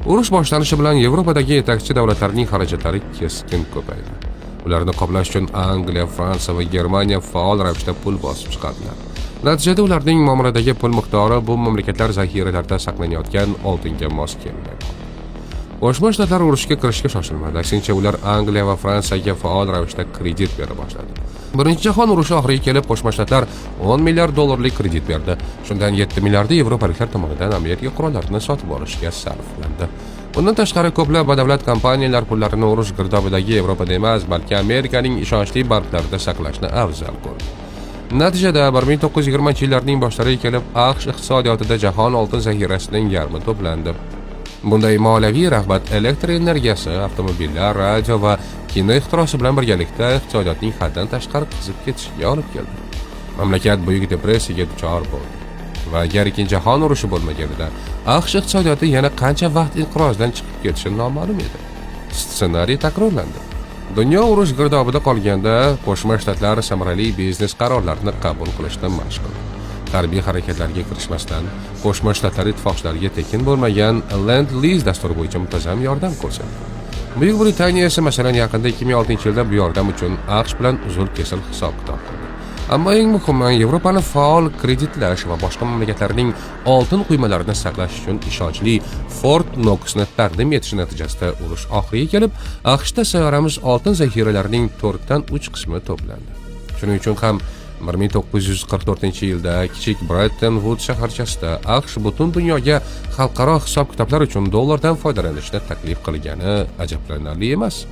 Urush boshlanishi bilan Yevropadagi yetakchi davlatlarning xarajatlari keskin ko'paydi. Ularni qoplash uchun Angliya, Fransiya va Germaniya faol ravishda pul bosib chiqadilar. Natijada ularning muomaladagi pul miqdori bu mamlakatlar zaxiralarida saqlanayotgan oltinga mos kelmaydi. Qo'shma Shtatlar urushga kirishga shoshilmadi. Aksincha, ular Angliya va Fransiyaga faol ravishda kredit bera boshladi. Birinchi jahon urushi oxiriga kelib, Qo'shma Shtatlar 10 milliard dollarlik kredit berdi. Shundan 7 milliardi yevropaliklar tomonidan Amerika qurollarini sotib olishga sarflandi. Bundan tashqari ko'plab badavlat kompaniyalar pullarini urush girdobidagi Yevropada emas, balki Amerikaning ishonchli banklarida saqlashni afzal ko'rdi. Natijada 1920-yillarning boshlariga kelib, AQSh iqtisodiyotida jahon oltin zaxirasining yarmi to'plandi. Bunday moliyaviy rag'bat elektr energiyasi, avtomobillar, radio va kino ixtirosi bilan birgalikda iqtisodiyotning haddan tashqari qizib ketishiga olib keldi. Mamlakat buyuk depressiyaga duchor bo'ldi. Va agar Ikkinchi jahon urushi bo'lmaganida, AQSh iqtisodiyoti yana qancha vaqt inqirozdan chiqib ketishi noma'lum edi. Ssenariy takrorlandi. Dunyo urush girdobida qolganda, Qo'shma Shtatlar samarali biznes qarorlarini qabul qilishdan mashq qildi. Harbiy harakatlarga kirishmasdan, Qo'shma Shtatlar ittifoqchilariga tekin bo'lmagan Lend-Liz dasturi bo'yicha muntazam yordam ko'rsatdi. Buyuk Britaniya esa masalan yaqinda 2006-yilda bu yordam uchun AQSh bilan uzul-kesil hisob-kitob qildi. Ammo eng muhimi, Yevropani faol kreditlash va boshqa mamlakatlarning oltin quymalarini saqlash uchun ishonchli Fort Knoxni taqdim etish natijasida urush oxiriga kelib, AQShda sayyoramiz oltin zaxiralarining 4 dan 3 qismi to'plandi. Shuning uchun ham 1944-yilda kichik Bretton Woods shaharchasida AQSh butun dunyoga xalqaro hisob-kitoblar uchun dollardan foydalanishni taklif qilgani ajablanarli emas.